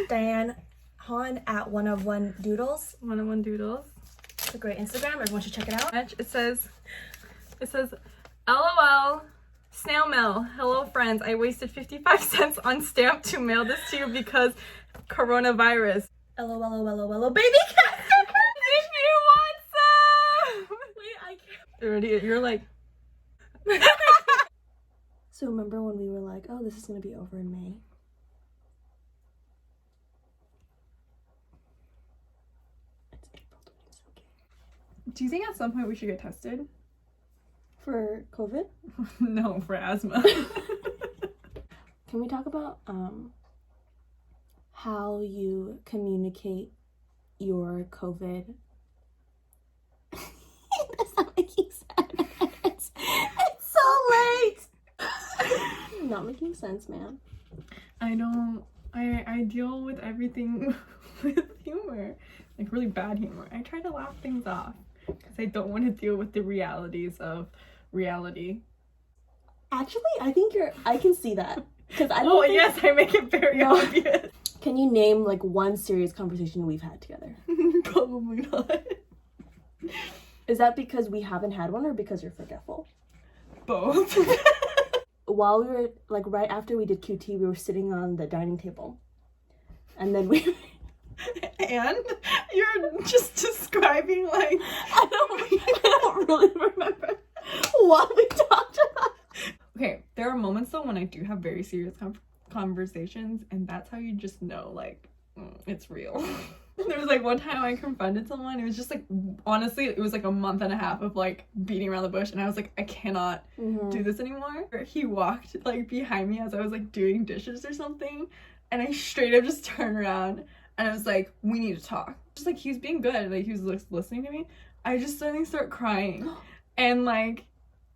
Diane Han at 101 Doodles. 101 Doodles. It's a great Instagram. Everyone should check it out. It says, LOL, snail mail. Hello, friends. I wasted 55 cents on stamp to mail this to you because coronavirus. LOL, baby cat. If you want some! Wait, I can't. You're like... So remember when we were like, oh, this is going to be over in May? It's April 22nd. Do you think at some point we should get tested? For COVID? No, for asthma. Can we talk about how you communicate your COVID? That's not making sense. It's so late. Not making sense, man. I deal with everything with humor. Like really bad humor. I try to laugh things off because I don't want to deal with the realities of reality. Actually, I think I can see that. Because I don't think... yes, I make it very obvious. Can you name like one serious conversation we've had together? Probably not. Is that because we haven't had one or because you're forgetful? Both. While we were, like, right after we did QT, we were sitting on the dining table. And then we... And? You're just describing, like... I don't really remember what we talked about. Okay, there are moments, though, when I do have very serious conversations, and that's how you just know, like, it's real. There was, like, one time I confronted someone, it was just, like, honestly, it was, like, a month and a half of, like, beating around the bush, and I was like, I cannot do this anymore. He walked, like, behind me as I was, like, doing dishes or something, and I straight up just turned around, and I was like, we need to talk. Just, like, he was being good, like, he was listening to me. I just suddenly start crying, and, like,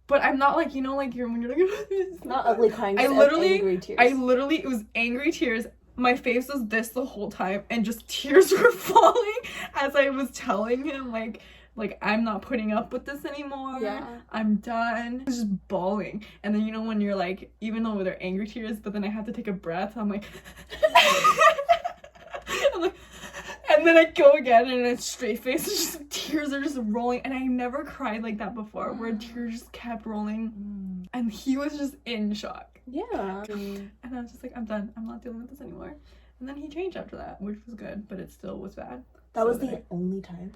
but I'm not, like, you know, like, when you're, like, it's not ugly crying, angry tears. It was angry tears. My face was this the whole time, and just tears were falling as I was telling him, like I'm not putting up with this anymore. Yeah. I'm done. I was just bawling. And then, you know, when you're, like, even though they're angry tears, but then I have to take a breath, I'm like... I'm like... And then I go again, and it's straight face, just tears are just rolling, and I never cried like that before, where tears just kept rolling, and he was just in shock. Yeah. And I was just like, I'm done. I'm not dealing with this anymore. And then he changed after that, which was good, but it still was bad. That was the only time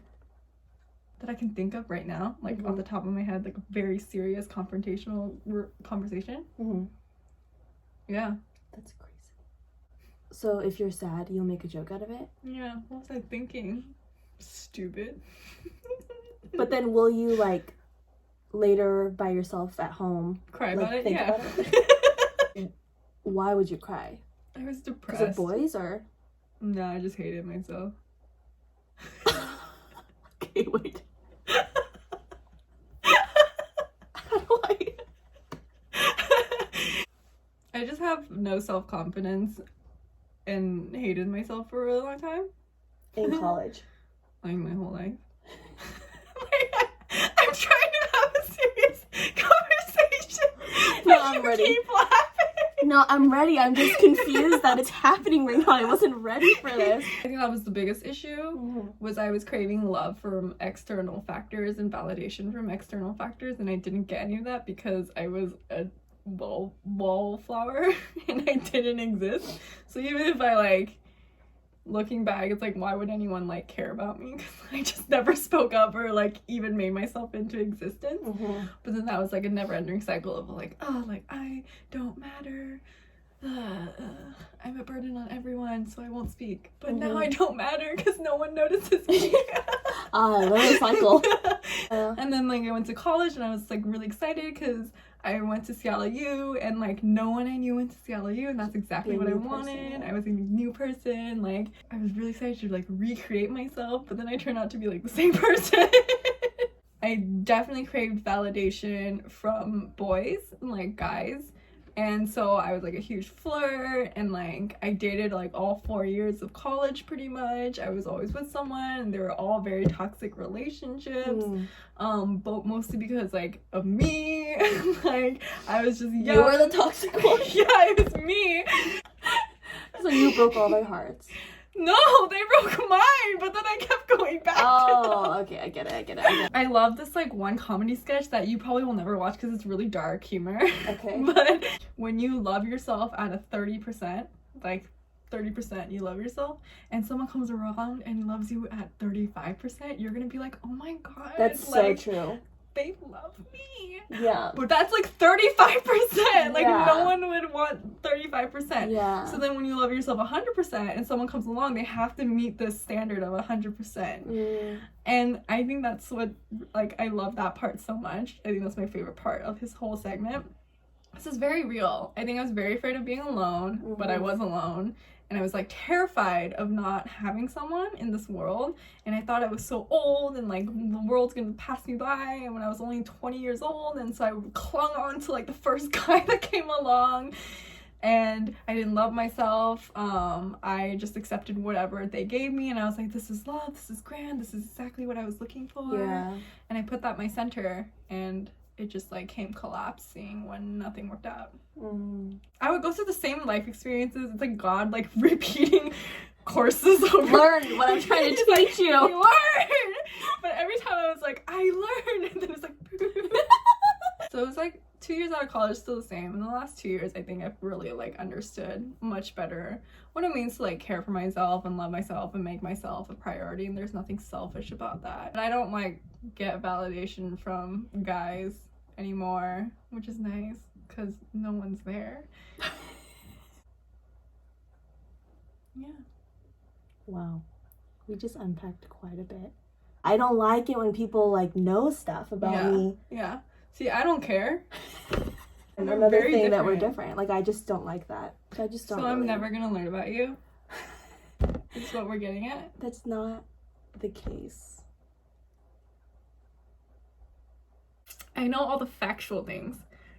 that I can think of right now, like off the top of my head, like a very serious confrontational conversation. Yeah. That's crazy. So if you're sad, you'll make a joke out of it? Yeah. What was I thinking? Stupid. But then will you, like, later by yourself at home cry like, about it? Think Yeah. about it? Why would you cry? I was depressed. Because of boys, or? No, I just hated myself. Okay, wait. How do I just have no self-confidence and hated myself for a really long time. In college? Like my whole life. I'm trying to have a serious conversation. No, I'm ready. Keep laughing. No, I'm ready. I'm just confused that it's happening right now. I wasn't ready for this. I think that was the biggest issue, was I was craving love from external factors and validation from external factors, and I didn't get any of that because I was a wallflower and I didn't exist. So even if I, like, looking back, it's like, why would anyone, like, care about me? Because I just never spoke up or, like, even made myself into existence. But then that was, like, a never-ending cycle of, like, oh, like, I don't matter. I'm a burden on everyone, so I won't speak. But now I don't matter because no one notices me. Another cycle. And then, like, I went to college and I was, like, really excited because I went to Seattle U, and, like, no one I knew went to Seattle U, and that's exactly what I wanted. I was a new person. Like, I was really excited to, like, recreate myself, but then I turned out to be, like, the same person. I definitely craved validation from boys and, like, guys. And so I was, like, a huge flirt, and, like, I dated, like, all 4 years of college pretty much. I was always with someone, and they were all very toxic relationships. But mostly because, like, of me. Like, I was just young. You were the toxic one. Yeah, it was me. So you broke all their hearts. No, they broke mine, but then I kept going back to them. Oh, okay, I get it. I love this like one comedy sketch that you probably will never watch because it's really dark humor. Okay. But when you love yourself at a 30%, like 30% you love yourself, and someone comes around and loves you at 35%, you're gonna be like, oh my god, That's like, so true. they love me. Yeah. But that's like 35%. Like Yeah. no one would want 35%. Yeah. So then when you love yourself 100% and someone comes along, they have to meet this standard of 100%. And I think that's what, like, I love that part so much. I think that's my favorite part of his whole segment. This is very real. I think I was very afraid of being alone, but I was alone. And I was like terrified of not having someone in this world. And I thought I was so old and like the world's gonna pass me by. And when I was only 20 years old, and so I clung on to like the first guy that came along. And I didn't love myself. I just accepted whatever they gave me, and I was like, this is love, this is grand, this is exactly what I was looking for. Yeah. And I put that my center, and it just like came collapsing when nothing worked out. I would go through the same life experiences. It's like God like repeating courses over. Learn what I'm trying to teach you. You learn. But every time I was like, I learned, and then it's like so it was like 2 years out of college, still the same. In the last 2 years, I think I've really like understood much better what it means to like care for myself and love myself and make myself a priority, and there's nothing selfish about that. And I don't like get validation from guys anymore, which is nice because no one's there. Yeah. Wow. We just unpacked quite a bit. I don't like it when people like know stuff about me. Yeah. See, I don't care. And We're another very thing that we're different. different. Like, I just don't like that. I just don't. So I'm really- never gonna learn about you. That's what we're getting at. That's not the case. I know all the factual things.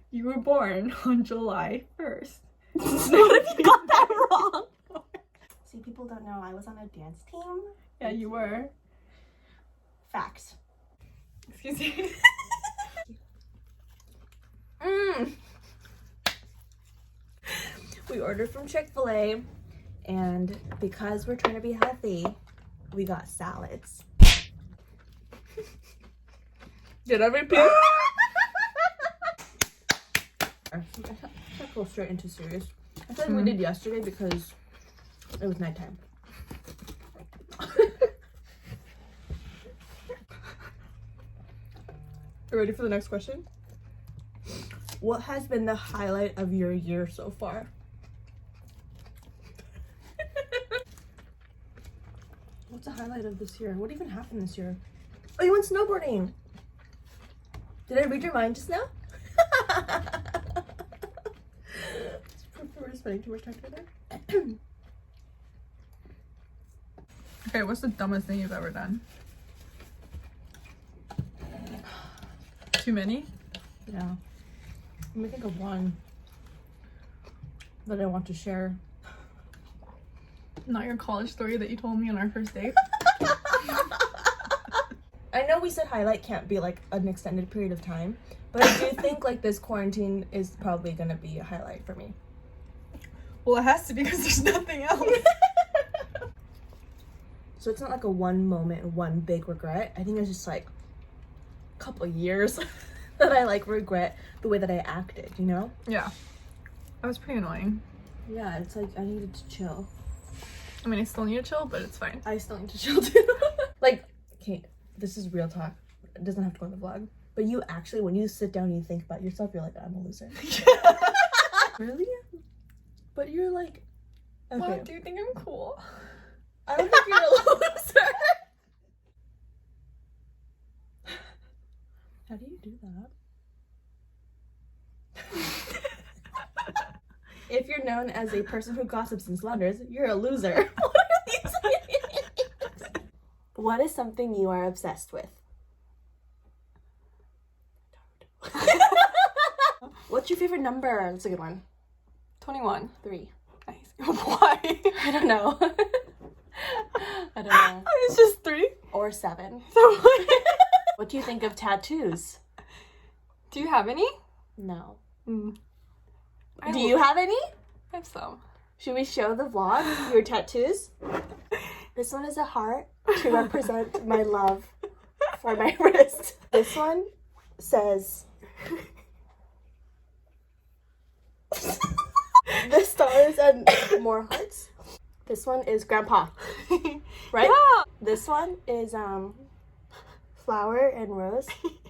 You were born on July 1st. What if you got that wrong? See, people don't know I was on a dance team. Yeah, you were. Facts. Excuse me. We ordered from Chick-Fil-A, and because we're trying to be healthy, we got salads. Did I repeat? I can't go straight into serious. I feel like we did yesterday because it was nighttime. You ready for the next question? What has been the highlight of your year so far? What's the highlight of this year? What even happened this year? Oh, you went snowboarding. Did I read your mind just now? We're spending too much time together. Okay, what's the dumbest thing you've ever done? Too many? Yeah. Let me think of one that I want to share. Not your college story that you told me on our first date? I know we said highlight can't be like an extended period of time, but I do think like this quarantine is probably gonna be a highlight for me. Well, it has to because there's nothing else. So it's not like a one moment, one big regret. I think it's just like a couple years that I like regret the way that I acted, you know? Yeah. That was pretty annoying. Yeah, it's like I needed to chill. I mean, I still need to chill, but it's fine. I still need to chill too. Like, okay, this is real talk. It doesn't have to go in the vlog. But you actually, when you sit down and you think about yourself, you're like, I'm a loser. Really? But you're like, okay. Well, do you think I'm cool? I don't think you're a loser. How do you do that? If you're known as a person who gossips and slanders, you're a loser. What are these things? What is something you are obsessed with? What's your favorite number? That's a good one. 21. 3. Nice. Why? I don't know. I don't know. It's just 3. Or 7. So What do you think of tattoos? do you have any? No. Mm. Do you have any? I have some. Should we show the vlog your tattoos? This one is a heart to represent my love for my wrist. This one says the stars and more hearts. This one is grandpa, right? Yeah. This one is flower and rose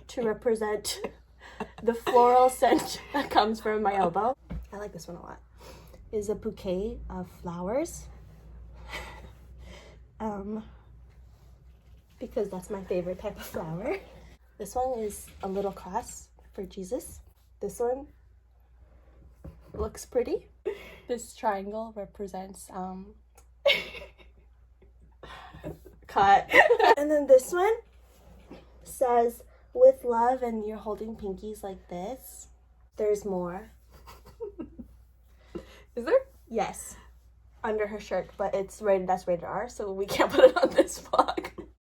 to represent the floral scent that comes from my elbow. I like this one a lot. Is a bouquet of flowers. Because that's my favorite type of flower. This one is a little cross for Jesus. This one looks pretty. This triangle represents cut. And then this one says with love, and you're holding pinkies like this. There's more. Is there? Yes. Under her shirt, but it's rated, that's rated R, so we can't put it on this vlog.